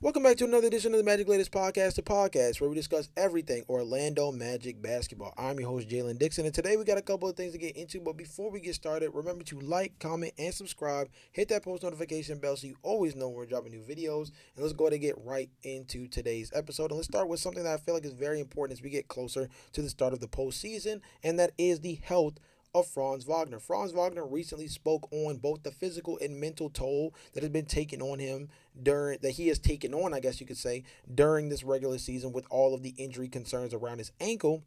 Welcome back to another edition of the Magic Latest Podcast, the podcast where we discuss everything Orlando Magic basketball. I'm your host, Jalon Dixon, and today we got a couple of things to get into. But before we get started, remember to like, comment, and subscribe. Hit that post notification bell so you always know when we're dropping new videos. And let's go ahead and get right into today's episode. And let's start with something that I feel like is very important as we get closer to the start of the postseason, and that is the health of Franz Wagner. Franz Wagner recently spoke on both the physical and mental toll that has been taken on him he has taken on, I guess you could say, during this regular season with all of the injury concerns around his ankle.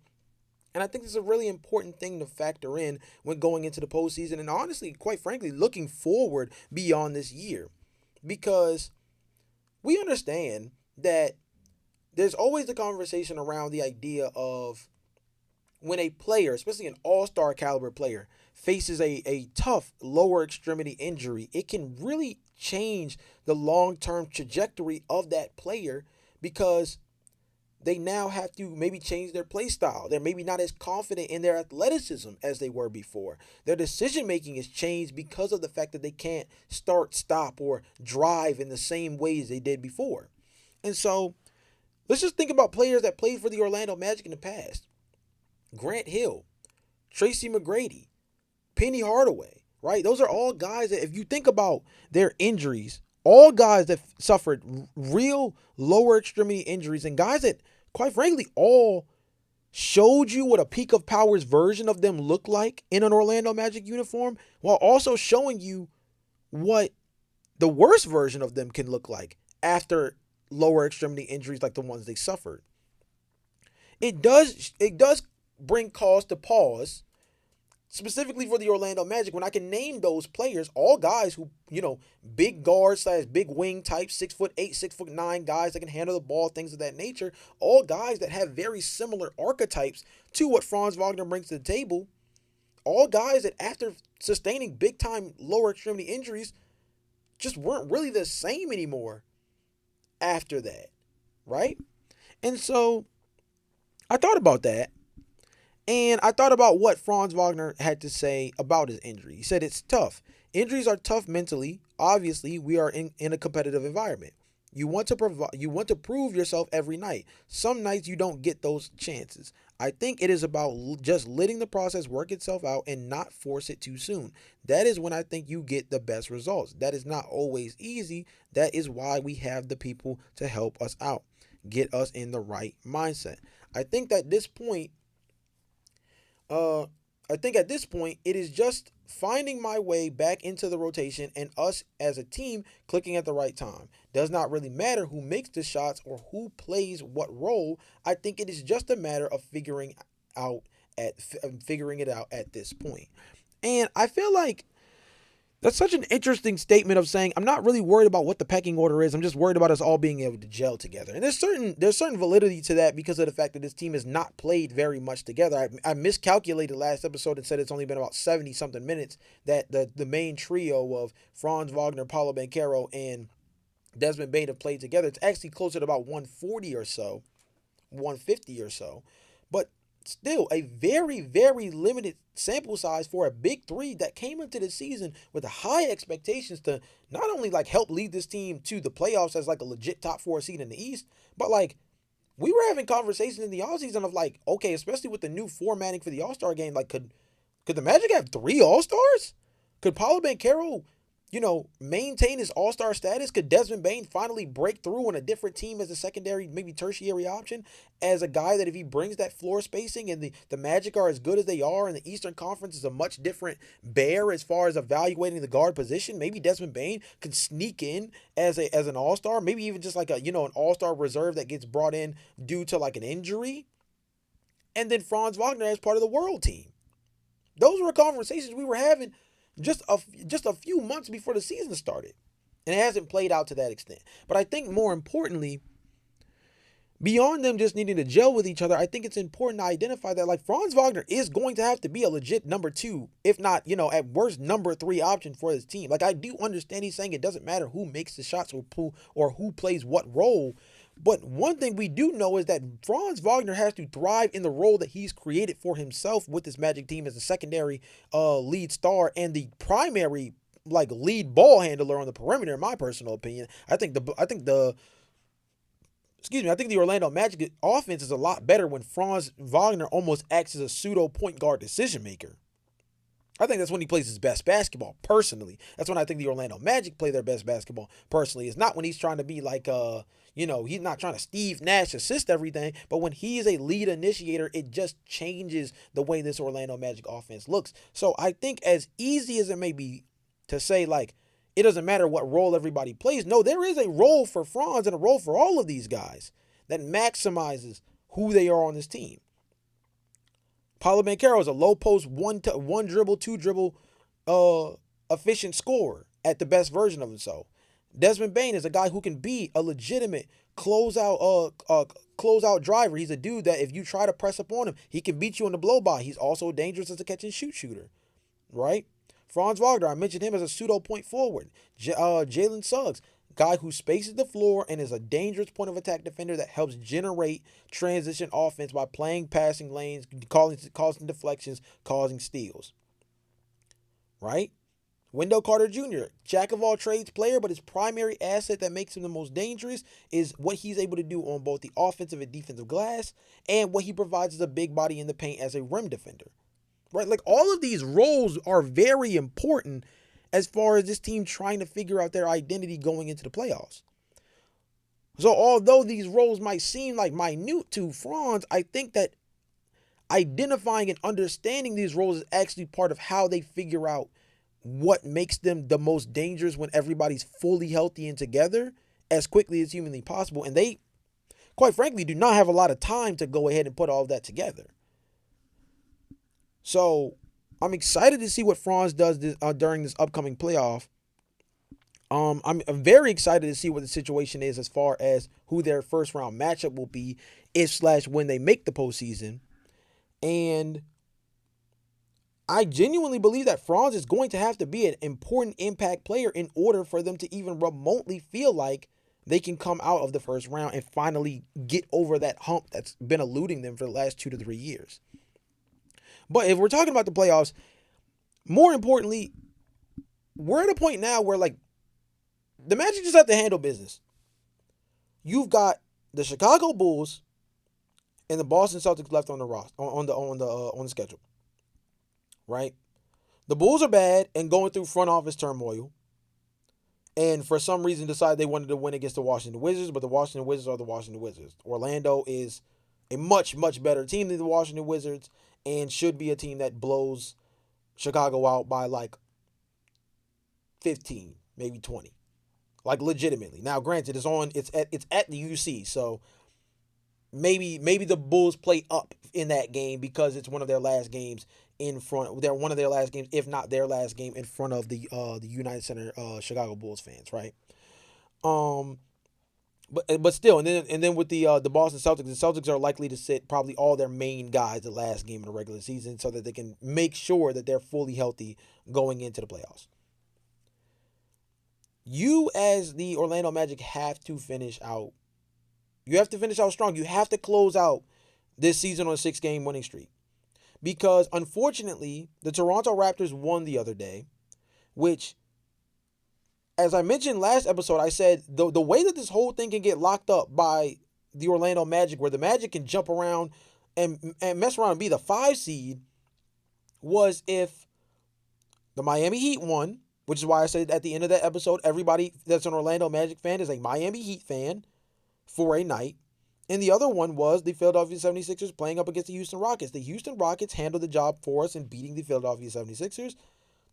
And I think this is a really important thing to factor in when going into the postseason and honestly, quite frankly, looking forward beyond this year. Because we understand that there's always the conversation around the idea of when a player, especially an all-star caliber player, faces a tough lower extremity injury, it can really change the long-term trajectory of that player because they now have to maybe change their play style. They're maybe not as confident in their athleticism as they were before. Their decision making has changed because of the fact that they can't start, stop, or drive in the same ways they did before. And so let's just think about players that played for the Orlando Magic in the past. Grant Hill, Tracy McGrady, Penny Hardaway, right? Those are all guys that, if you think about their injuries, all guys that suffered real lower extremity injuries and guys that, quite frankly, all showed you what a peak of powers version of them looked like in an Orlando Magic uniform while also showing you what the worst version of them can look like after lower extremity injuries like the ones they suffered. It does bring cause to pause, specifically for the Orlando Magic, when I can name those players, all guys who, big guard slash big wing type, 6'8", 6'9" guys that can handle the ball, things of that nature, all guys that have very similar archetypes to what Franz Wagner brings to the table, all guys that after sustaining big time lower extremity injuries just weren't really the same anymore after that, right? And so I thought about that. And I thought about what Franz Wagner had to say about his injury. He said it's tough. Injuries are tough mentally. Obviously, we are in a competitive environment. You want to prove yourself every night. Some nights you don't get those chances. I think it is about just letting the process work itself out and not force it too soon. That is when I think you get the best results. That is not always easy. That is why we have the people to help us out, get us in the right mindset. I think that this point uh, I think at this point, it is just finding my way back into the rotation and us as a team clicking at the right time. Does not really matter who makes the shots or who plays what role. I think it is just a matter of out figuring it out at this point. And I feel like that's such an interesting statement of saying I'm not really worried about what the pecking order is. I'm just worried about us all being able to gel together. And there's certain validity to that because of the fact that this team has not played very much together. I miscalculated last episode and said it's only been about 70 something minutes that the main trio of Franz Wagner, Paulo Banchero, and Desmond Bane have played together. It's actually closer to about 140 or so, 150 or so. But still a very, very limited sample size for a big three that came into the season with high expectations to not only like help lead this team to the playoffs as like a legit top four seed in the East, but like we were having conversations in the offseason of like, okay, especially with the new formatting for the All-Star game, like could the Magic have three All-Stars? Could Paulo Banchero maintain his all-star status? Could Desmond Bane finally break through on a different team as a secondary, maybe tertiary option, as a guy that if he brings that floor spacing and the Magic are as good as they are and the Eastern Conference is a much different bear as far as evaluating the guard position, maybe Desmond Bane could sneak in as an all-star, maybe even just like an all-star reserve that gets brought in due to like an injury, and then Franz Wagner as part of the world team. Those were conversations we were having just a few months before the season started. And it hasn't played out to that extent. But I think more importantly, beyond them just needing to gel with each other, I think it's important to identify that like Franz Wagner is going to have to be a legit number two, if not, at worst number three option for his team. Like I do understand he's saying it doesn't matter who makes the shots or who plays what role. But one thing we do know is that Franz Wagner has to thrive in the role that he's created for himself with this Magic team as a secondary lead star and the primary like lead ball handler on the perimeter. In my personal opinion, I think the excuse me, I think the Orlando Magic offense is a lot better when Franz Wagner almost acts as a pseudo point guard decision maker. I think that's when he plays his best basketball, personally. That's when I think the Orlando Magic play their best basketball, personally. It's not when he's trying to be like, he's not trying to Steve Nash assist everything, but when he is a lead initiator, it just changes the way this Orlando Magic offense looks. So I think as easy as it may be to say, like, it doesn't matter what role everybody plays, no, there is a role for Franz and a role for all of these guys that maximizes who they are on this team. Paulo Banchero is a low post, one dribble, two dribble, efficient scorer at the best version of himself. Desmond Bane is a guy who can be a legitimate closeout driver. He's a dude that if you try to press up on him, he can beat you on the blow by. He's also dangerous as a catch and shoot shooter, right? Franz Wagner, I mentioned him as a pseudo point forward. Jalen Suggs, guy who spaces the floor and is a dangerous point of attack defender that helps generate transition offense by playing passing lanes, causing deflections, causing steals. Right? Wendell Carter Jr., jack of all trades player, but his primary asset that makes him the most dangerous is what he's able to do on both the offensive and defensive glass and what he provides as a big body in the paint as a rim defender. Right? Like, all of these roles are very important as far as this team trying to figure out their identity going into the playoffs. So although these roles might seem like minute to Franz, I think that identifying and understanding these roles is actually part of how they figure out what makes them the most dangerous when everybody's fully healthy and together as quickly as humanly possible. And they, quite frankly, do not have a lot of time to go ahead and put all of that together. So I'm excited to see what Franz does during this upcoming playoff. I'm very excited to see what the situation is as far as who their first round matchup will be when they make the postseason. And I genuinely believe that Franz is going to have to be an important impact player in order for them to even remotely feel like they can come out of the first round and finally get over that hump that's been eluding them for the last 2 to 3 years. But if we're talking about the playoffs, more importantly, we're at a point now where, like, the Magic just have to handle business. You've got the Chicago Bulls and the Boston Celtics left on the roster on the schedule, right? The Bulls are bad and going through front office turmoil, and for some reason decided they wanted to win against the Washington Wizards, but the Washington Wizards are the Washington Wizards. Orlando is a much, much better team than the Washington Wizards and should be a team that blows Chicago out by like 15, maybe 20. Like, legitimately. Now, granted, it's at the UC, so maybe the Bulls play up in that game because it's one of their last games they're one of their last games, if not their last game, in front of the United Center Chicago Bulls fans, right? But still, and then with the Boston Celtics, the Celtics are likely to sit probably all their main guys the last game of the regular season so that they can make sure that they're fully healthy going into the playoffs. You, as the Orlando Magic, have to finish out. You have to finish out strong. You have to close out this season on a 6-game winning streak. Because, unfortunately, the Toronto Raptors won the other day, which, as I mentioned last episode, I said the way that this whole thing can get locked up by the Orlando Magic, where the Magic can jump around and mess around and be the 5 seed, was if the Miami Heat won, which is why I said at the end of that episode, everybody that's an Orlando Magic fan is a Miami Heat fan for a night. And the other one was the Philadelphia 76ers playing up against the Houston Rockets. The Houston Rockets handled the job for us in beating the Philadelphia 76ers.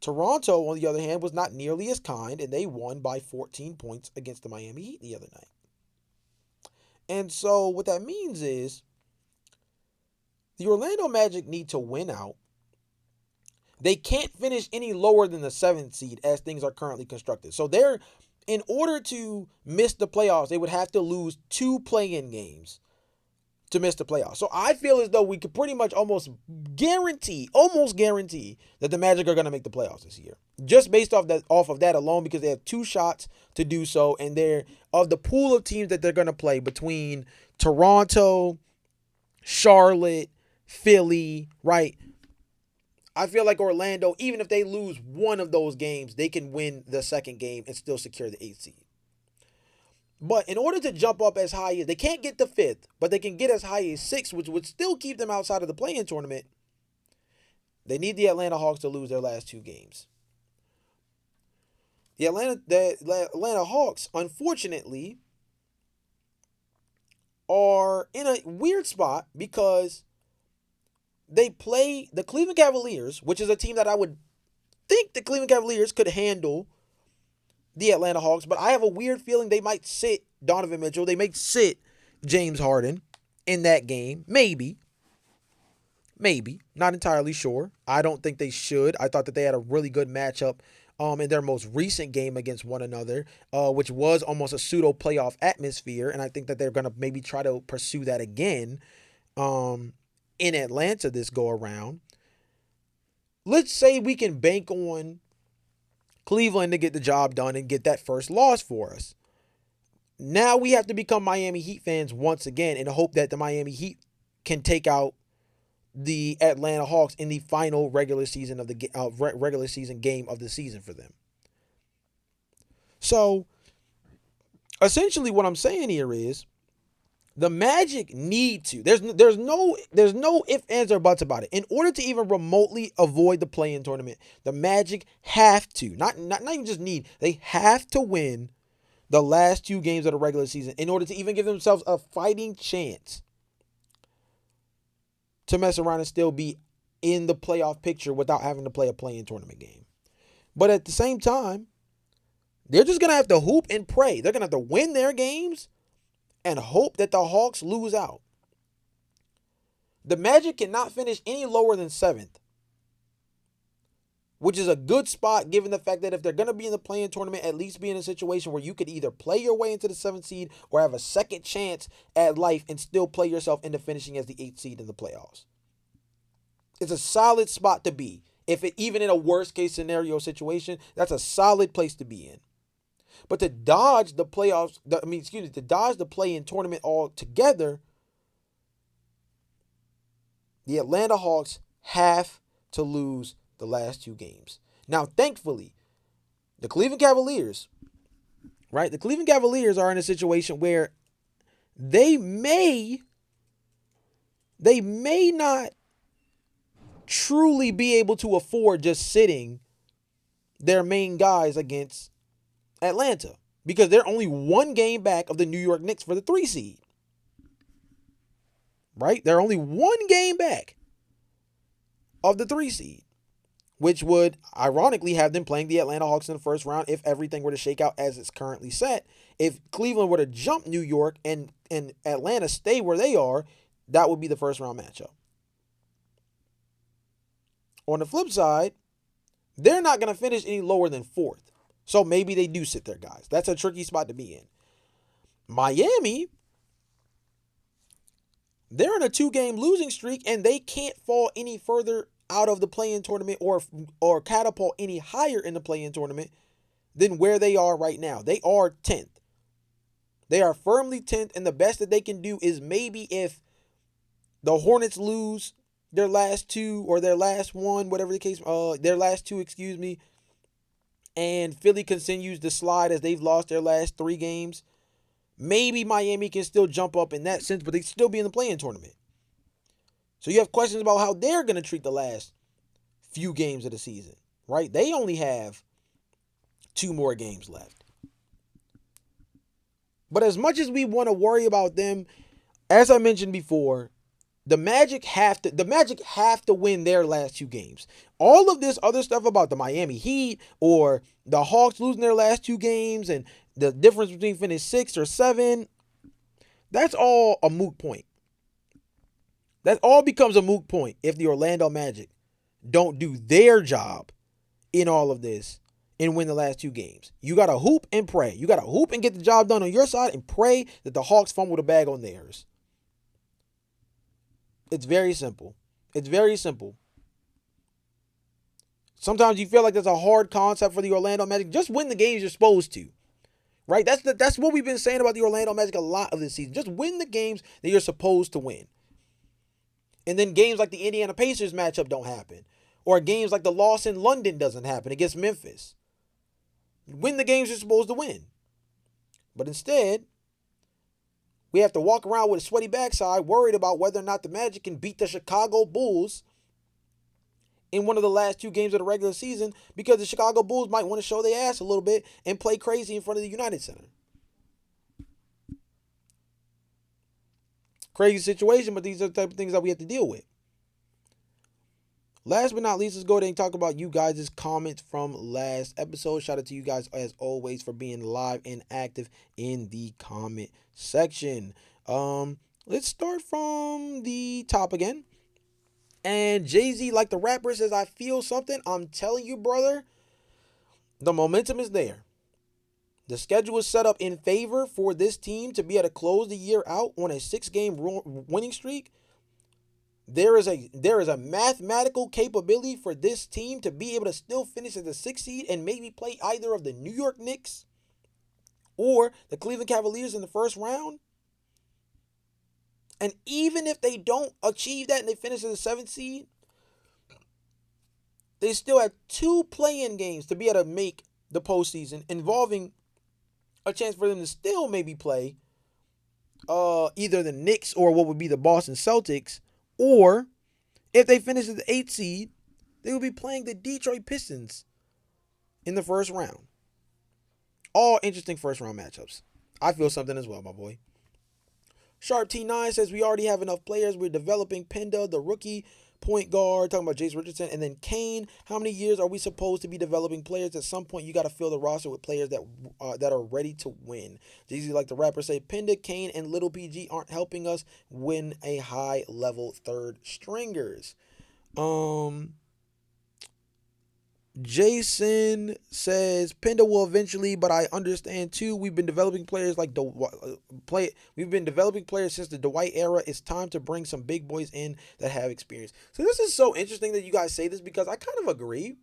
Toronto, on the other hand, was not nearly as kind, and they won by 14 points against the Miami Heat the other night. And so what that means is the Orlando Magic need to win out. They can't finish any lower than the 7th seed as things are currently constructed. So in order to miss the playoffs, they would have to lose 2 play-in games to miss the playoffs. So I feel as though we could pretty much almost guarantee that the Magic are going to make the playoffs this year. Just based off of that alone, because they have 2 shots to do so, and they're of the pool of teams that they're going to play between Toronto, Charlotte, Philly, right? I feel like Orlando, even if they lose one of those games, they can win the second game and still secure the 8th seed. But in order to jump up as high as they can't get to fifth, but they can get as high as sixth, which would still keep them outside of the play-in tournament. They need the Atlanta Hawks to lose their last two games. The Atlanta Hawks, unfortunately, are in a weird spot because they play the Cleveland Cavaliers, which is a team that I would think the Cleveland Cavaliers could handle the Atlanta Hawks, but I have a weird feeling they might sit Donovan Mitchell. They might sit James Harden in that game. Maybe. Not entirely sure. I don't think they should. I thought that they had a really good matchup in their most recent game against one another, which was almost a pseudo playoff atmosphere, and I think that they're going to maybe try to pursue that again in Atlanta this go around. Let's say we can bank on Cleveland to get the job done and get that first loss for us. Now we have to become Miami Heat fans once again and hope that the Miami Heat can take out the Atlanta Hawks in the final regular season game of the season for them. So essentially what I'm saying here is the Magic need to. There's no ifs, ands, or buts about it. In order to even remotely avoid the play-in tournament, the Magic have to, not even just need, they have to win the last two games of the regular season in order to even give themselves a fighting chance to mess around and still be in the playoff picture without having to play a play-in tournament game. But at the same time, they're just going to have to hoop and pray. They're going to have to win their games and hope that the Hawks lose out. The Magic cannot finish any lower than 7th, which is a good spot given the fact that if they're going to be in the play-in tournament, at least be in a situation where you could either play your way into the 7th seed or have a second chance at life and still play yourself into finishing as the 8th seed in the playoffs. It's a solid spot to be. Even in a worst-case scenario situation, that's a solid place to be in. But to dodge the to dodge the play-in tournament altogether, the Atlanta Hawks have to lose the last two games. Now, thankfully, the Cleveland Cavaliers, right? The Cleveland Cavaliers are in a situation where they may not truly be able to afford just sitting their main guys against Atlanta because they're only one game back of the New York Knicks for the 3 seed. Right? They're only one game back of the 3 seed, which would ironically have them playing the Atlanta Hawks in the first round if everything were to shake out as it's currently set. If Cleveland were to jump New York and Atlanta stay where they are, that would be the first round matchup. On the flip side, they're not going to finish any lower than 4th. So maybe they do sit their guys. That's a tricky spot to be in. Miami, they're in a 2-game losing streak and they can't fall any further out of the play-in tournament or catapult any higher in the play-in tournament than where they are right now. They are 10th. They are firmly 10th, and the best that they can do is maybe if the Hornets lose their last two or their last one, whatever the case, their last two, and Philly continues to slide as they've lost their last 3 games, maybe Miami can still jump up in that sense, but they still be in the play-in tournament. So you have questions about how they're going to treat the last few games of the season, right? They only have 2 more games left. But as much as we want to worry about them, as I mentioned before, the Magic have to win their last 2 games. All of this other stuff about the Miami Heat or the Hawks losing their last 2 games and the difference between finish 6 or 7, that's all a moot point. That all becomes a moot point if the Orlando Magic don't do their job in all of this and win the last 2 games. You got to hoop and pray. You got to hoop and get the job done on your side and pray that the Hawks fumble the bag on theirs. It's very simple. It's very simple. Sometimes you feel like that's a hard concept for the Orlando Magic. Just win the games you're supposed to. Right? That's what we've been saying about the Orlando Magic a lot of this season. Just win the games that you're supposed to win. And then games like the Indiana Pacers matchup don't happen. Or games like the loss in London doesn't happen against Memphis. Win the games you're supposed to win. But instead, we have to walk around with a sweaty backside, worried about whether or not the Magic can beat the Chicago Bulls in one of the last two games of the regular season, because the Chicago Bulls might want to show their ass a little bit and play crazy in front of the United Center. Crazy situation, but these are the type of things that we have to deal with. Last but not least, let's go ahead and talk about you guys' comments from last episode. Shout out to you guys, as always, for being live and active in the comment section. Let's start from the top again. And Jay-Z, like the rapper, says, I feel something. I'm telling you, brother, the momentum is there. The schedule is set up in favor for this team to be able to close the year out on a 6-game winning streak. There is a mathematical capability for this team to be able to still finish as the 6th seed and maybe play either of the New York Knicks or the Cleveland Cavaliers in the first round. And even if they don't achieve that and they finish as the 7th seed, they still have 2 play-in games to be able to make the postseason, involving a chance for them to still maybe play either the Knicks or what would be the Boston Celtics. Or if they finish as the 8th seed, they will be playing the Detroit Pistons in the first round. All interesting first round matchups. I feel something as well, my boy. Sharp T9 says we already have enough players. We're developing Penda, the rookie point guard, talking about Jace Richardson, and then Kane. How many years are we supposed to be developing players? At some point, you got to fill the roster with players that are ready to win. Jay-Z, like the rapper, say Penda, Kane, and Little PG aren't helping us win a high-level third stringers. Jason says Penda will eventually, but I understand too. We've been developing players We've been developing players since the Dwight era. It's time to bring some big boys in that have experience. So this is so interesting that you guys say this, because I kind of agree.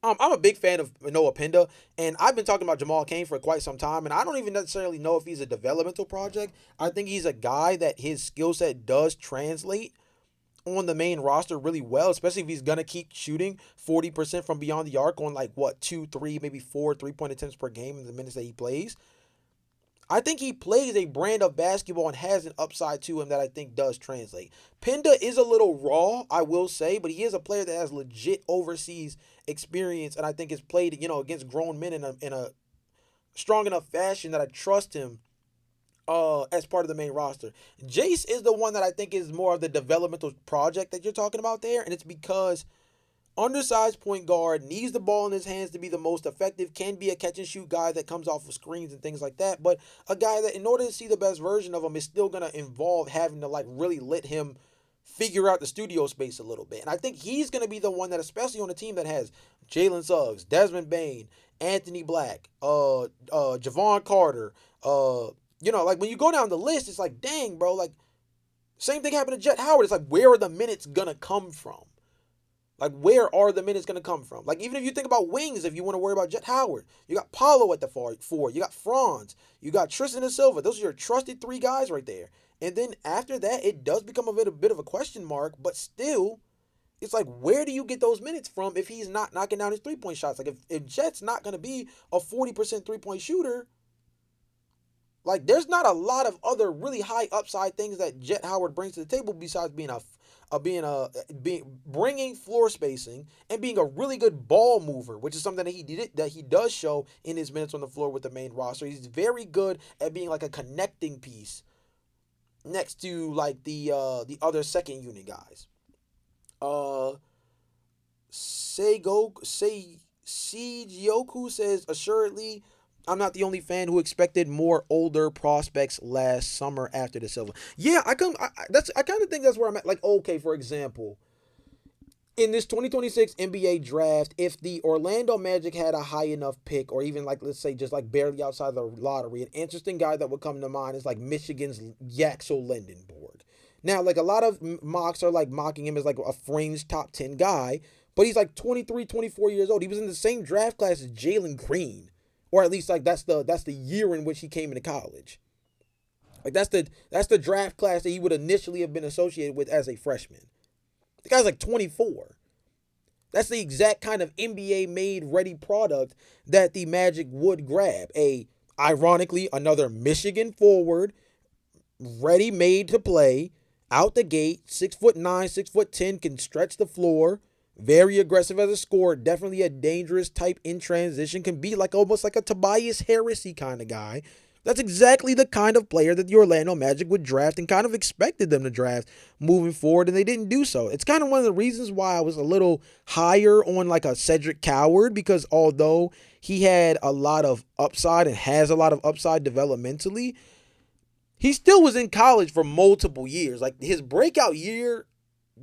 I'm a big fan of Noah Penda, and I've been talking about Jamal Cain for quite some time, and I don't even necessarily know if he's a developmental project. I think he's a guy that his skill set does translate on the main roster really well, especially if he's going to keep shooting 40% from beyond the arc on 2, 3, maybe 4 3-point attempts per game in the minutes that he plays. I think he plays a brand of basketball and has an upside to him that I think does translate. Penda is a little raw, I will say, but he is a player that has legit overseas experience, and I think has played, against grown men in a strong enough fashion that I trust him as part of the main roster. Jace is the one that I think is more of the developmental project that you're talking about there, and it's because undersized point guard, needs the ball in his hands to be the most effective, can be a catch and shoot guy that comes off of screens and things like that, but a guy that, in order to see the best version of him, is still going to involve having to really let him figure out the studio space a little bit. And I think he's going to be the one that, especially on a team that has Jalen Suggs, Desmond Bane, Anthony Black, Javon Carter, when you go down the list, it's like, dang, bro, same thing happened to Jet Howard. It's like, where are the minutes gonna come from? Where are the minutes gonna come from? Even if you think about wings, if you want to worry about Jet Howard, you got Paulo at the 4, you got Franz, you got Tristan and Silva. Those are your trusted 3 guys right there. And then after that, it does become a bit of a question mark, but still, it's like, where do you get those minutes from if he's not knocking down his 3-point shots? If Jet's not gonna be a 40% 3-point shooter, there's not a lot of other really high upside things that Jet Howard brings to the table besides bringing floor spacing and being a really good ball mover, which is something that he does show in his minutes on the floor with the main roster. He's very good at being a connecting piece next to the other second unit guys. Seigyoku says, assuredly, I'm not the only fan who expected more older prospects last summer after the Silva. Yeah, I kind of think that's where I'm at. Okay, for example, in this 2026 NBA draft, if the Orlando Magic had a high enough pick, or even let's say just barely outside the lottery, an interesting guy that would come to mind is Michigan's Yaxel Lendenborg. Now, a lot of mocks are mocking him as a fringe top 10 guy, but he's 23, 24 years old. He was in the same draft class as Jalen Green. Or at least that's the year in which he came into college. That's the draft class that he would initially have been associated with as a freshman. The guy's 24. That's the exact kind of NBA made ready product that the Magic would grab. A Ironically, another Michigan forward, ready made to play, out the gate, 6'9", 6'10", can stretch the floor, very aggressive as a scorer, definitely a dangerous type in transition, can be like almost like a Tobias Harrisy kind of guy. That's exactly the kind of player that the Orlando Magic would draft and kind of expected them to draft moving forward, and they didn't do so. It's kind of one of the reasons why I was a little higher on like a Cedric Coward, because although he had a lot of upside and has a lot of upside developmentally, he still was in college for multiple years. Like his breakout year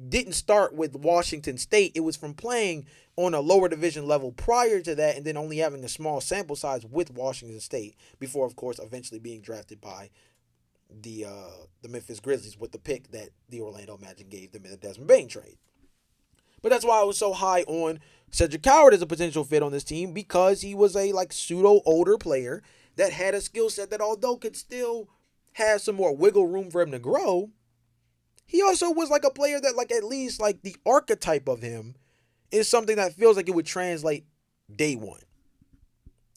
didn't start with Washington State. It was from playing on a lower division level prior to that, and then only having a small sample size with Washington State before, of course, eventually being drafted by the Memphis Grizzlies with the pick that the Orlando Magic gave them in the Desmond Bane trade. But that's why I was so high on Cedric Coward as a potential fit on this team, because he was a like pseudo older player that had a skill set that, although could still have some more wiggle room for him to grow, he also was like a player that, like, at least like the archetype of him is something that feels like it would translate day one.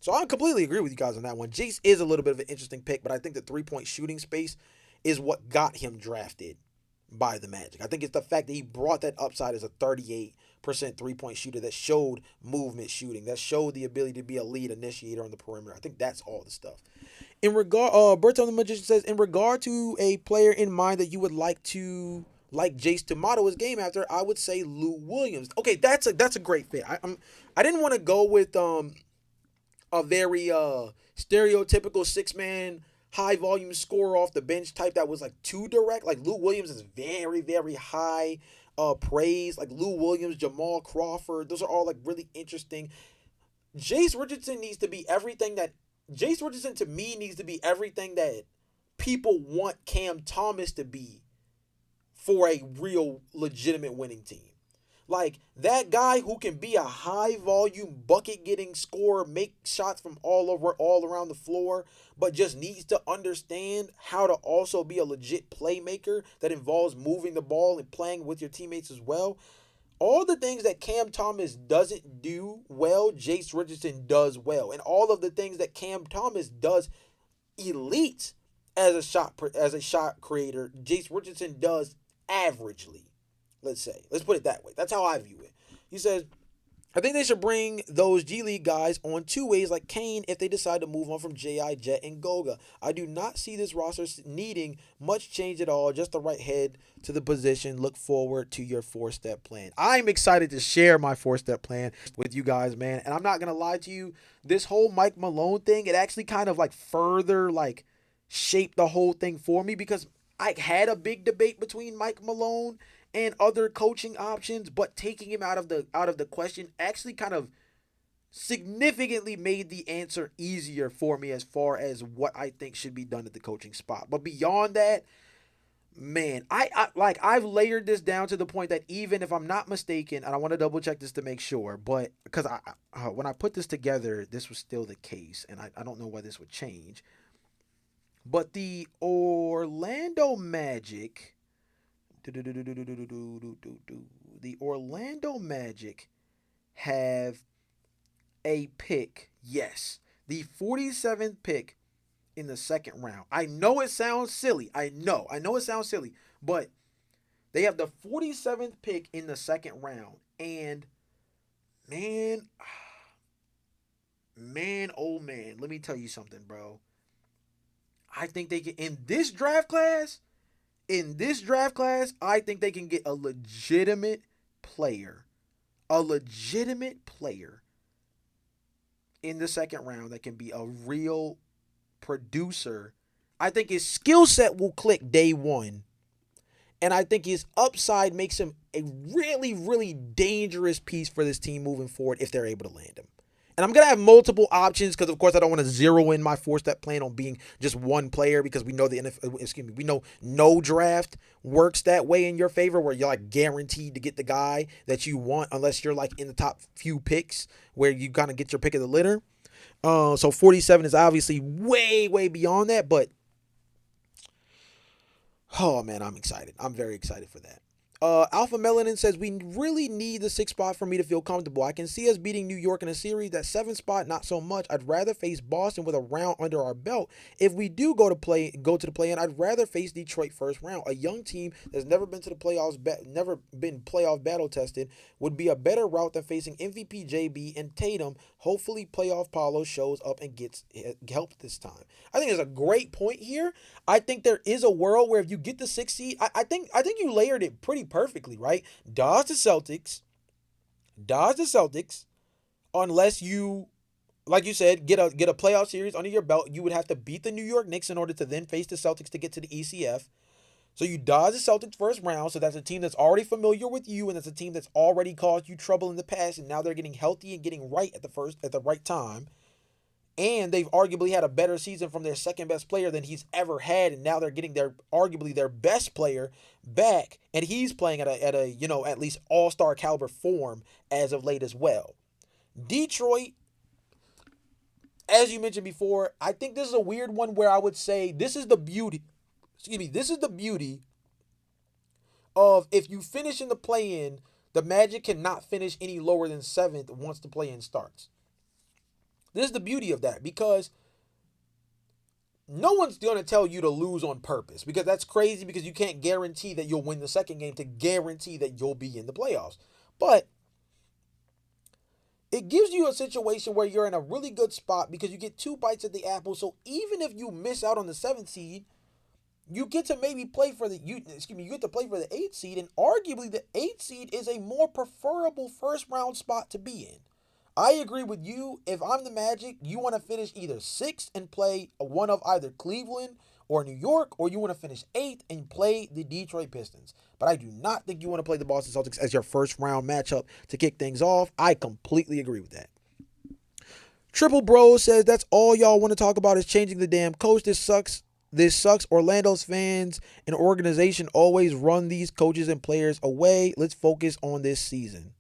So I completely agree with you guys on that one. Jace is a little bit of an interesting pick, but I think the 3-point shooting space is what got him drafted by the Magic. I think it's the fact that he brought that upside as a 38% 3-point shooter that showed movement shooting, that showed the ability to be a lead initiator on the perimeter. I think that's all the stuff. In regard, Berto the Magician says, in regard to a player in mind that you would like Jace to model his game after, I would say Lou Williams. Okay, that's a great fit. I didn't want to go with a very stereotypical 6-man high volume scorer off the bench type that was like too direct. Like Lou Williams is very, very high praise. Like Lou Williams, Jamal Crawford, those are all like really interesting. Jace Richardson to me needs to be everything that people want Cam Thomas to be for a real legitimate winning team. Like that guy who can be a high volume bucket getting scorer, make shots from all around the floor, but just needs to understand how to also be a legit playmaker that involves moving the ball and playing with your teammates as well. All the things that Cam Thomas doesn't do well, Jace Richardson does well. And all of the things that Cam Thomas does elite as a shot creator, Jace Richardson does averagely. Let's say. Let's put it that way. That's how I view it. He says, I think they should bring those G League guys on two ways like Kane if they decide to move on from J.I., Jet, and Goga. I do not see this roster needing much change at all. Just the right head to the position. Look forward to your 4-step plan. I'm excited to share my 4-step plan with you guys, man. And I'm not going to lie to you. This whole Mike Malone thing, it actually kind of like further like shaped the whole thing for me, because I had a big debate between Mike Malone and other coaching options, but taking him out of the question actually kind of significantly made the answer easier for me as far as what I think should be done at the coaching spot. But beyond that, man, I've layered this down to the point that even if I'm not mistaken, and I want to double check this to make sure, but because when I put this together, this was still the case, and I don't know why this would change. But the Orlando Magic have a pick, yes, the 47th pick in the second round. I know it sounds silly. I know it sounds silly, but they have the 47th pick in the second round. And oh man, let me tell you something, bro. I think they can, in this draft class, I think they can get a legitimate player in the second round that can be a real producer. I think his skill set will click day one, and I think his upside makes him a really, really dangerous piece for this team moving forward if they're able to land him. And I'm going to have multiple options because, of course, I don't want to zero in my 4-step plan on being just one player, because we know we know no draft works that way in your favor, where you're like guaranteed to get the guy that you want unless you're like in the top few picks where you kind of get your pick of the litter. So 47 is obviously way, way beyond that, but oh man, I'm excited. I'm very excited for that. Alpha Melanin says we really need the 6 spot for me to feel comfortable. I can see us beating New York in a series. That 7 spot, not so much. I'd rather face Boston with a round under our belt. If we do go to the play-in, I'd rather face Detroit first round. A young team that's never been to the playoffs, never been playoff battle tested, would be a better route than facing MVP JB and Tatum. Hopefully, playoff Paulo shows up and gets help this time. I think there's a great point here. I think there is a world where if you get the 6 seed, I think you layered it pretty perfectly, right? Dodge the Celtics, unless you, like you said, get a playoff series under your belt. You would have to beat the New York Knicks in order to then face the Celtics to get to the ECF. So you dodge the Celtics first round. So that's a team that's already familiar with you, and that's a team that's already caused you trouble in the past, and now they're getting healthy and getting right at the right time. And they've arguably had a better season from their second best player than he's ever had, and now they're getting arguably their best player back, and he's playing at a at least all-star caliber form as of late as well. Detroit, as you mentioned before, I think this is a weird one where I would say this is the beauty. Excuse me, this is the beauty of if you finish in the play-in, the Magic cannot finish any lower than 7th once the play-in starts. This is the beauty of that, because no one's going to tell you to lose on purpose, because that's crazy, because you can't guarantee that you'll win the second game to guarantee that you'll be in the playoffs. But it gives you a situation where you're in a really good spot because you get 2 bites at the apple. So even if you miss out on the 7th seed, you get to maybe play for you get to play for the 8th seed, and arguably the 8th seed is a more preferable first round spot to be in. I agree with you. If I'm the Magic, you want to finish either 6th and play one of either Cleveland or New York, or you want to finish 8th and play the Detroit Pistons. But I do not think you want to play the Boston Celtics as your first round matchup to kick things off. I completely agree with that. Triple Bro says that's all y'all want to talk about is changing the damn coach. This sucks. This sucks. Orlando's fans and organization always run these coaches and players away. Let's focus on this season.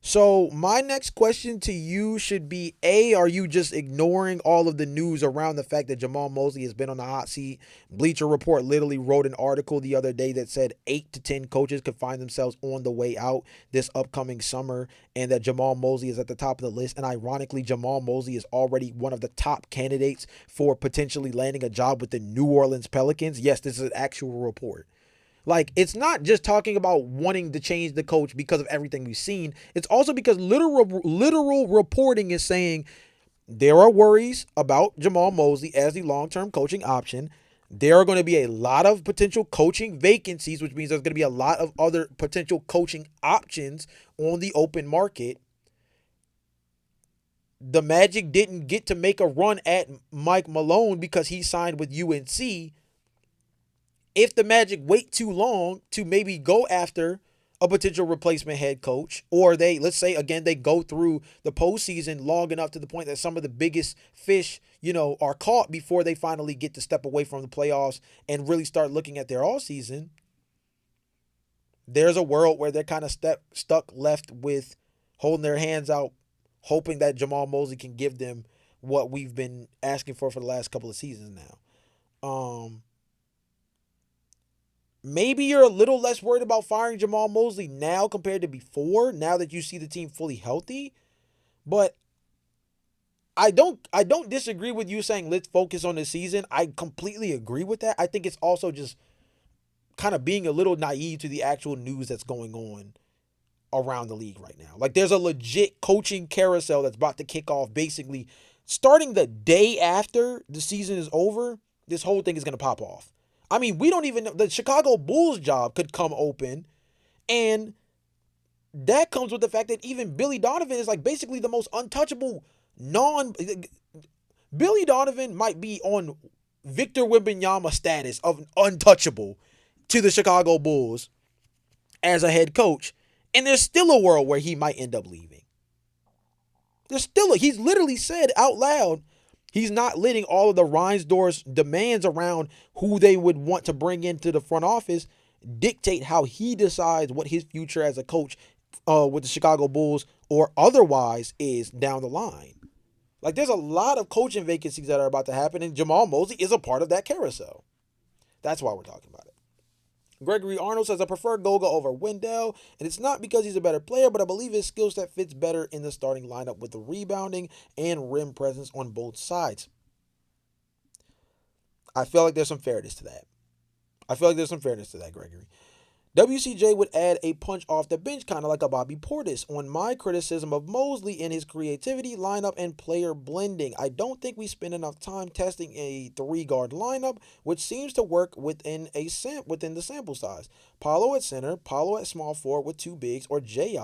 So my next question to you should be, A, are you just ignoring all of the news around the fact that Jamal Mosley has been on the hot seat? Bleacher Report literally wrote an article the other day that said 8 to 10 coaches could find themselves on the way out this upcoming summer, and that Jamal Mosley is at the top of the list. And ironically, Jamal Mosley is already one of the top candidates for potentially landing a job with the New Orleans Pelicans. Yes, this is an actual report. Like, it's not just talking about wanting to change the coach because of everything we've seen. It's also because literal reporting is saying there are worries about Jamal Mosley as the long-term coaching option. There are going to be a lot of potential coaching vacancies, which means there's going to be a lot of other potential coaching options on the open market. The Magic didn't get to make a run at Mike Malone because he signed with UNC. If the Magic wait too long to maybe go after a potential replacement head coach, or let's say again, they go through the postseason long enough to the point that some of the biggest fish, are caught before they finally get to step away from the playoffs and really start looking at their all season, there's a world where they're kind of stuck left with holding their hands out, hoping that Jamal Mosley can give them what we've been asking for the last couple of seasons now. Maybe you're a little less worried about firing Jamal Mosley now compared to before, now that you see the team fully healthy. But I don't disagree with you saying let's focus on the season. I completely agree with that. I think it's also just kind of being a little naive to the actual news that's going on around the league right now. Like, there's a legit coaching carousel that's about to kick off basically starting the day after the season is over. This whole thing is going to pop off. I mean, we don't even know. The Chicago Bulls job could come open, and that comes with the fact that even Billy Donovan is like basically the most untouchable Billy Donovan might be on Victor Wembanyama status of untouchable to the Chicago Bulls as a head coach, and there's still a world where he might end up leaving. He's literally said out loud, he's not letting all of the Reinsdorf's demands around who they would want to bring into the front office dictate how he decides what his future as a coach with the Chicago Bulls or otherwise is down the line. Like, there's a lot of coaching vacancies that are about to happen, and Jamal Mosley is a part of that carousel. That's why we're talking about it. Gregory Arnold says, I prefer Goga over Wendell, and it's not because he's a better player, but I believe his skill set fits better in the starting lineup with the rebounding and rim presence on both sides. I feel like there's some fairness to that. Gregory. WCJ would add a punch off the bench, kind of like a Bobby Portis. On my criticism of Mosley and his creativity, lineup, and player blending, I don't think we spend enough time testing a three-guard lineup, which seems to work within the sample size. Paulo at center, Paulo at small forward with two bigs, or Ji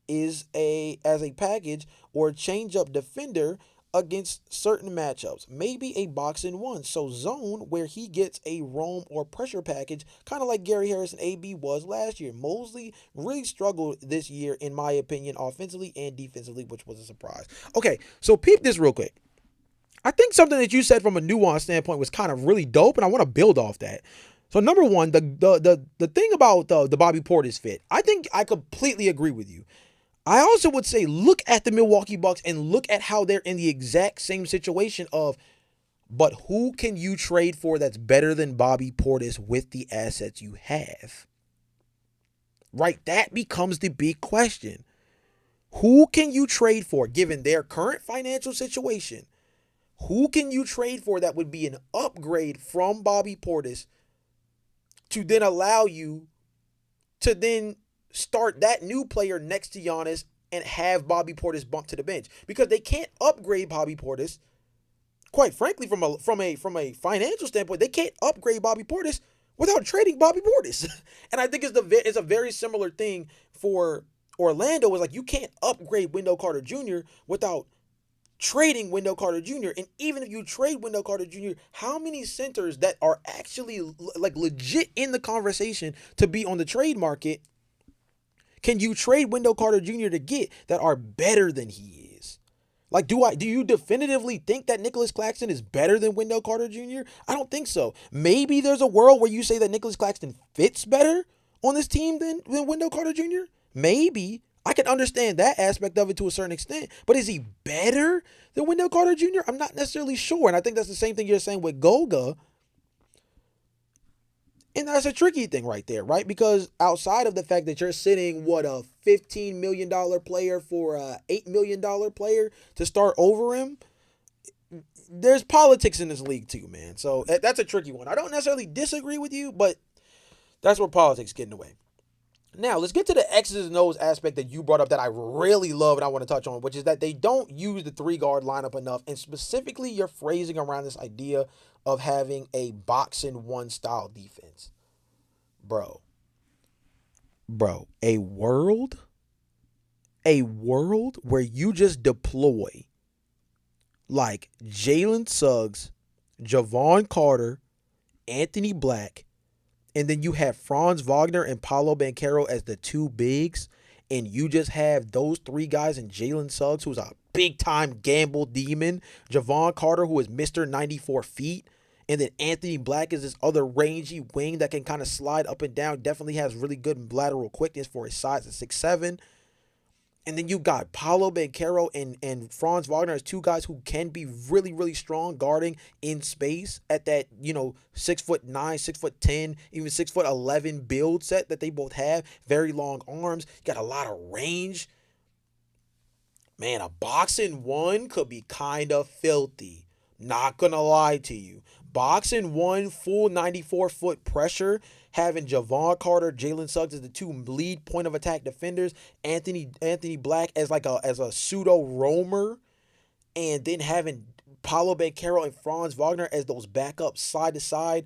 is as a package or change-up defender against certain matchups. Maybe a box in one. So zone where he gets a roam or pressure package, kind of like Gary Harris and AB was last year. Mosley really struggled this year, in my opinion, offensively and defensively, which was a surprise. Okay, so peep this real quick. I think something that you said from a nuance standpoint was kind of really dope, and I want to build off that. So number one, the thing about the Bobby Portis fit, I think I completely agree with you. I also would say look at the Milwaukee Bucks and look at how they're in the exact same situation of, but who can you trade for that's better than Bobby Portis with the assets you have? Right? That becomes the big question. Who can you trade for given their current financial situation? Who can you trade for that would be an upgrade from Bobby Portis to then allow you to then start that new player next to Giannis and have Bobby Portis bump to the bench? Because they can't upgrade Bobby Portis. Quite frankly, from a financial standpoint, they can't upgrade Bobby Portis without trading Bobby Portis. And I think it's a very similar thing for Orlando. Is like you can't upgrade Wendell Carter Jr. without trading Wendell Carter Jr. And even if you trade Wendell Carter Jr., how many centers that are actually like legit in the conversation to be on the trade market can you trade Wendell Carter Jr. to get that are better than he is? Like, do you definitively think that Nicholas Claxton is better than Wendell Carter Jr.? I don't think so. Maybe there's a world where you say that Nicholas Claxton fits better on this team than Wendell Carter Jr. Maybe. I can understand that aspect of it to a certain extent. But is he better than Wendell Carter Jr.? I'm not necessarily sure. And I think that's the same thing you're saying with Goga. And that's a tricky thing right there, right? Because outside of the fact that you're sitting, a $15 million player for a $8 million player to start over him, there's politics in this league too, man. So that's a tricky one. I don't necessarily disagree with you, but that's where politics get in the way. Now, let's get to the X's and O's aspect that you brought up that I really love and I want to touch on, which is that they don't use the three-guard lineup enough, and specifically your phrasing around this idea of having a box-and-one style defense. Bro, a world where you just deploy like Jalen Suggs, Javon Carter, Anthony Black, and then you have Franz Wagner and Paolo Banchero as the two bigs, and you just have those three guys and Jalen Suggs, who's a big-time gamble demon, Javon Carter, who is Mr. 94 feet, and then Anthony Black is this other rangy wing that can kind of slide up and down, definitely has really good lateral quickness for his size at 6'7". And then you got Paolo Banchero and Franz Wagner as two guys who can be really, really strong guarding in space at that, 6'9", 6'10", even 6'11" build set that they both have. Very long arms. You got a lot of range. Man, a boxing one could be kind of filthy. Not going to lie to you. Boxing one, full 94-foot pressure, having Javon Carter, Jalen Suggs as the two lead point of attack defenders, Anthony Black as a pseudo roamer, and then having Paolo Banchero and Franz Wagner as those backup side to side,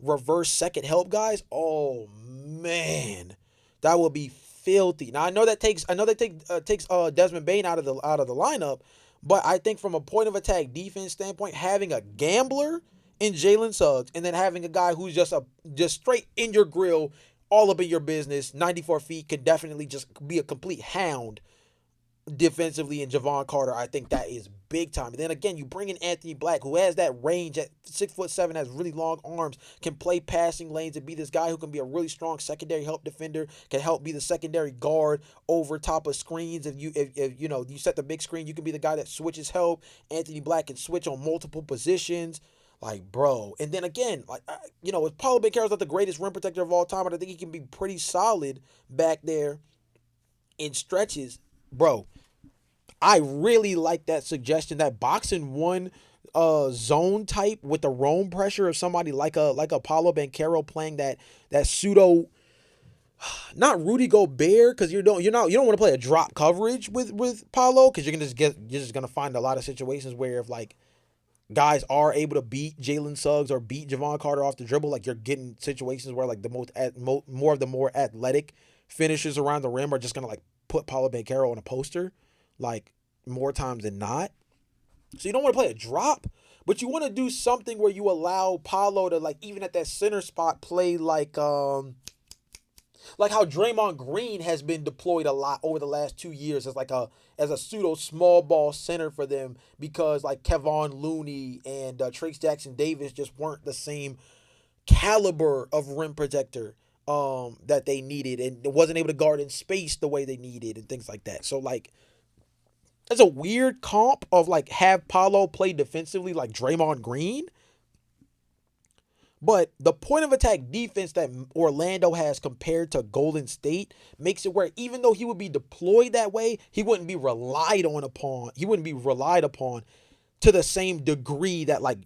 reverse second help guys. Oh man, that would be filthy. Now I know that takes Desmond Bane out of the lineup. But I think from a point of attack defense standpoint, having a gambler in Jalen Suggs and then having a guy who's just straight in your grill, all up in your business, 94 feet, can definitely just be a complete hound defensively in Javon Carter. I think that is big time. And then again, you bring in Anthony Black, who has that range at 6'7", has really long arms, can play passing lanes and be this guy who can be a really strong secondary help defender, can help be the secondary guard over top of screens. If you set the big screen, you can be the guy that switches help. Anthony Black can switch on multiple positions. Like, bro. And then again, like, if Paulo Banchero's not the greatest rim protector of all time, but I think he can be pretty solid back there in stretches, bro. I really like that suggestion, that boxing one zone type with the roam pressure of somebody like a Paulo Banchero playing that pseudo, not Rudy Gobert, because you don't want to play a drop coverage with Paulo, because you're just gonna find a lot of situations where if like guys are able to beat Jalen Suggs or beat Javon Carter off the dribble, like you're getting situations where like more of the more athletic finishers around the rim are just gonna like put Paulo Banchero on a poster, like more times than not. So you don't want to play a drop, but you want to do something where you allow Paulo to, like, even at that center spot, play like how Draymond Green has been deployed a lot over the last 2 years as a pseudo small ball center for them, because like Kevon Looney and Trace Jackson Davis just weren't the same caliber of rim protector that they needed, and wasn't able to guard in space the way they needed and things like that. So like it's a weird comp of like have Paulo play defensively like Draymond Green. But the point of attack defense that Orlando has compared to Golden State makes it where even though he would be deployed that way, he wouldn't be relied on upon. He wouldn't be relied upon to the same degree that like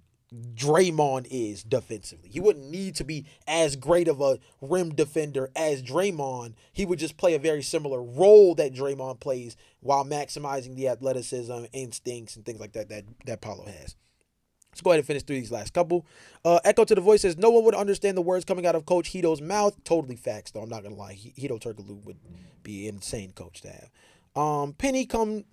Draymond is defensively. He wouldn't need to be as great of a rim defender as Draymond. He would just play a very similar role that Draymond plays while maximizing the athleticism, instincts, and things like that Paulo has. Let's go ahead and finish through these last couple. Echo to the Voice says, no one would understand the words coming out of Coach Hito's mouth. Totally facts, though. I'm not going to lie. Hito Turkoglu would be an insane coach to have. Penny, come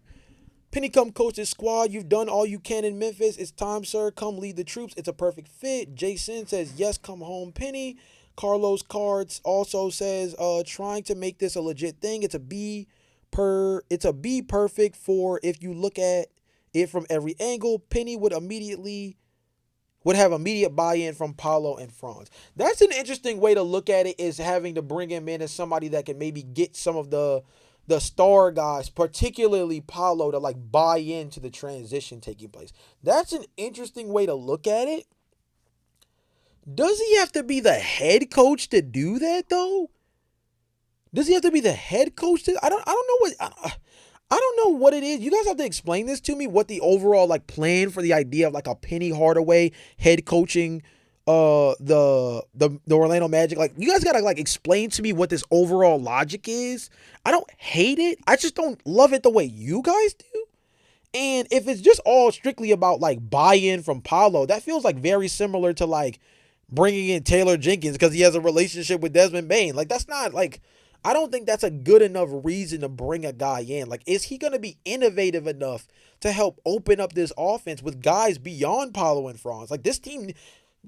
coach this squad. You've done all you can in Memphis. It's time, sir. Come lead the troops. It's a perfect fit. Jason says, yes, come home, Penny. Carlos Cards also says, trying to make this a legit thing. It's a B perfect for if you look at it from every angle. Penny would have immediate buy-in from Paulo and Franz. That's an interesting way to look at it, is having to bring him in as somebody that can maybe get some of the star guys, particularly Paulo, to like buy into the transition taking place. That's an interesting way to look at it. Does he have to be the head coach to do that though? Does he have to be the head coach to? I don't know I don't know what it is. You guys have to explain this to me, what the overall like plan for the idea of like a Penny Hardaway head coaching the Orlando Magic. Like, you guys gotta like explain to me what this overall logic is. I don't hate it. I just don't love it the way you guys do. And if it's just all strictly about like buy-in from Paulo, that feels like very similar to like bringing in Taylor Jenkins because he has a relationship with Desmond Bane. Like, that's not like, I don't think that's a good enough reason to bring a guy in. Like, is he going to be innovative enough to help open up this offense with guys beyond Paulo and Franz? Like, this team,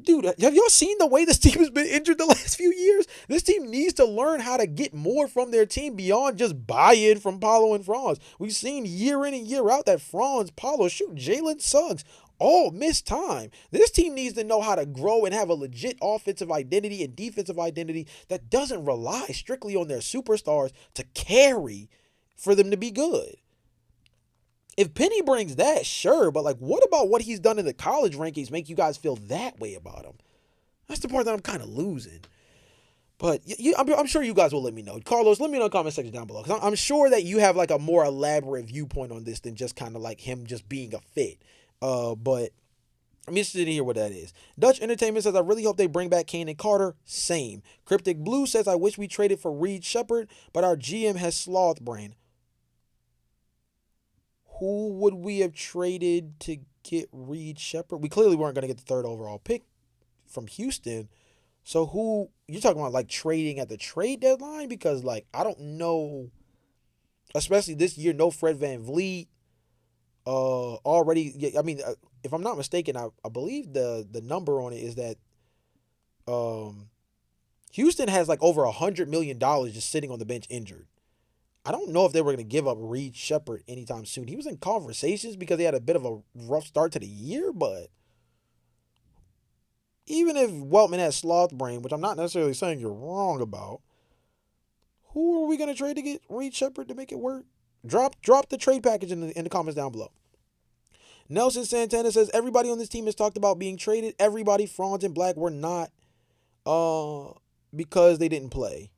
dude, have y'all seen the way this team has been injured the last few years? This team needs to learn how to get more from their team beyond just buy-in from Paulo and Franz. We've seen year in and year out that Franz, Paulo, Jalen Suggs all miss time. This team needs to know how to grow and have a legit offensive identity and defensive identity that doesn't rely strictly on their superstars to carry for them to be good. If Penny brings that, sure, but like, what about what he's done in the college rankings make you guys feel that way about him? That's the part that I'm kind of losing. But I'm sure you guys will let me know. Carlos, let me know in the comment section down below, because I'm sure that you have like a more elaborate viewpoint on this than just kind of like him just being a fit. But I'm interested to hear what that is. Dutch Entertainment says, I really hope they bring back Kane and Carter. Same. Cryptic Blue says, I wish we traded for Reed Shepard, but our GM has sloth brain. Who would we have traded to get Reed Shepard? We clearly weren't going to get the third overall pick from Houston. So who, you're talking about like trading at the trade deadline? Because like, I don't know, especially this year, no Fred VanVleet. Already, I mean, if I'm not mistaken, I believe the number on it is that Houston has like over $100 million just sitting on the bench injured. I don't know if they were going to give up Reed Shepard anytime soon. He was in conversations because he had a bit of a rough start to the year, but even if Weltman has sloth brain, which I'm not necessarily saying you're wrong about, who are we going to trade to get Reed Shepard to make it work? Drop the trade package in the comments down below. Nelson Santana says everybody on this team has talked about being traded. Everybody, Franz and Black, were not because they didn't play.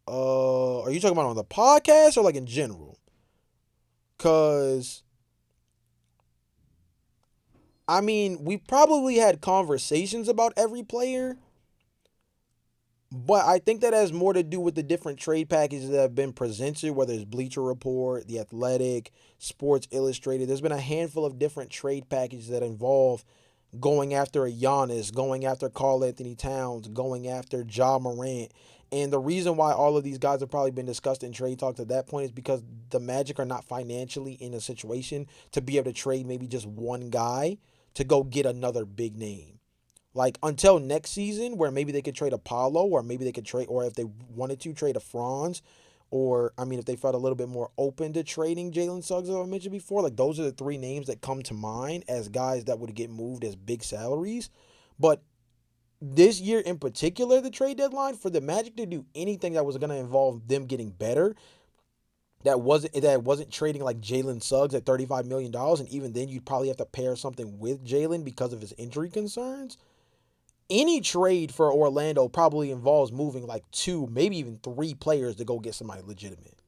Are you talking about on the podcast or like in general? Cause I mean, we probably had conversations about every player, but I think that has more to do with the different trade packages that have been presented, whether it's Bleacher Report, The Athletic, Sports Illustrated. There's been a handful of different trade packages that involve going after a Giannis, going after Karl Anthony Towns, going after Ja Morant. And the reason why all of these guys have probably been discussed in trade talks at that point is because the Magic are not financially in a situation to be able to trade maybe just one guy to go get another big name. Like until next season, where maybe they could trade Apollo, or maybe they could trade, or if they wanted to trade a Franz, or I mean, if they felt a little bit more open to trading Jalen Suggs, as I mentioned before, like those are the three names that come to mind as guys that would get moved as big salaries. But this year in particular, the trade deadline for the Magic to do anything that was going to involve them getting better, that wasn't trading like Jalen Suggs at $35 million, and even then you'd probably have to pair something with Jalen because of his injury concerns. Any trade for Orlando probably involves moving like two, maybe even three players to go get somebody legitimate.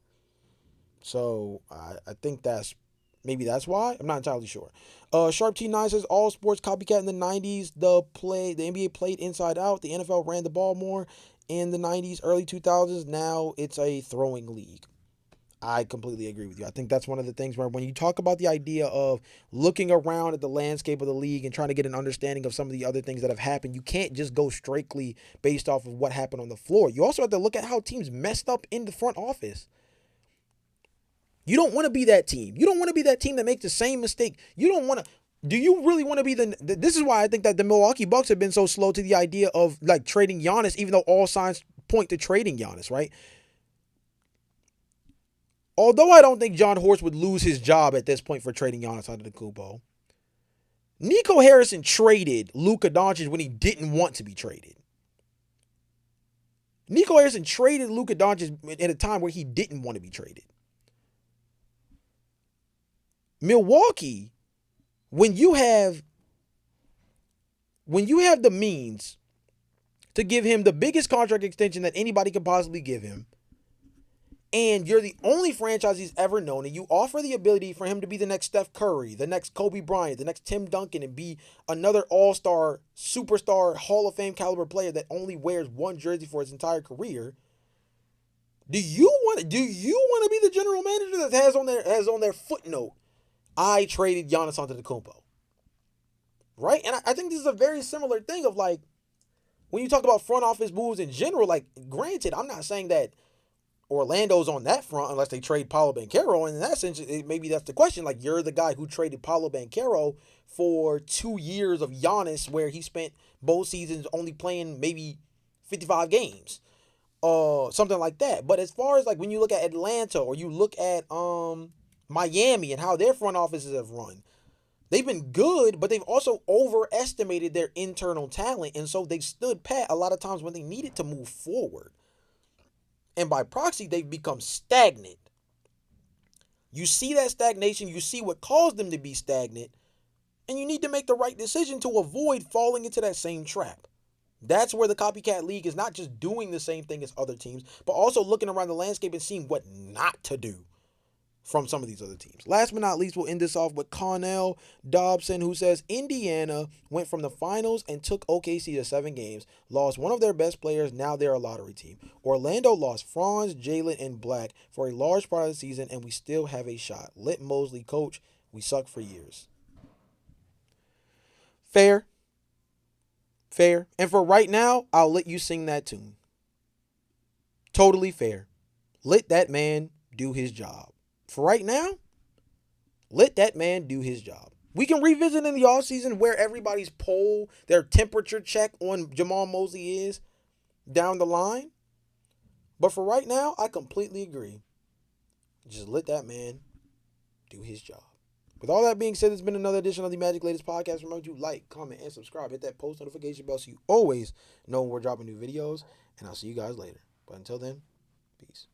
So I think that's why. I'm not entirely sure. Sharp T9 says all sports copycat in the 90s. The NBA played inside out. The NFL ran the ball more in the 90s, early 2000s. Now it's a throwing league. I completely agree with you. I think that's one of the things where when you talk about the idea of looking around at the landscape of the league and trying to get an understanding of some of the other things that have happened, you can't just go strictly based off of what happened on the floor. You also have to look at how teams messed up in the front office. You don't want to be that team. You don't want to be that team that makes the same mistake. You don't want to. Do you really want to be This is why I think that the Milwaukee Bucks have been so slow to the idea of like trading Giannis, even though all signs point to trading Giannis, right? Although I don't think John Horst would lose his job at this point for trading Giannis Antetokounmpo, Nico Harrison traded Luka Doncic when he didn't want to be traded. Nico Harrison traded Luka Doncic at a time where he didn't want to be traded. Milwaukee, when you have the means to give him the biggest contract extension that anybody could possibly give him, and you're the only franchise he's ever known, and you offer the ability for him to be the next Steph Curry, the next Kobe Bryant, the next Tim Duncan, and be another all-star, superstar, Hall of Fame caliber player that only wears one jersey for his entire career, do you want to be the general manager that has on their footnote, I traded Giannis Antetokounmpo? Right? And I think this is a very similar thing of like, when you talk about front office moves in general, like, granted, I'm not saying that Orlando's on that front unless they trade Paolo Banchero. And in that sense, maybe that's the question. Like, you're the guy who traded Paolo Banchero for 2 years of Giannis, where he spent both seasons only playing maybe 55 games. Something like that. But as far as like when you look at Atlanta or you look at Miami and how their front offices have run, they've been good, but they've also overestimated their internal talent. And so they've stood pat a lot of times when they needed to move forward. And by proxy, they've become stagnant. You see that stagnation, you see what caused them to be stagnant, and you need to make the right decision to avoid falling into that same trap. That's where the copycat league is not just doing the same thing as other teams, but also looking around the landscape and seeing what not to do from some of these other teams. Last but not least, we'll end this off with Connell Dobson, who says Indiana went from the finals and took OKC to 7 games, lost one of their best players, now they're a lottery team. Orlando lost Franz, Jalen, and Black for a large part of the season, and we still have a shot. Lit Mosley, coach, we suck for years. Fair. Fair. And for right now, I'll let you sing that tune. Totally fair. Let that man do his job. For right now, let that man do his job. We can revisit in the offseason where everybody's poll, their temperature check on Jamal Mosley is down the line. But for right now, I completely agree. Just let that man do his job. With all that being said, it's been another edition of the Magic Latest Podcast. Remember to like, comment, and subscribe. Hit that post notification bell so you always know when we're dropping new videos. And I'll see you guys later. But until then, peace.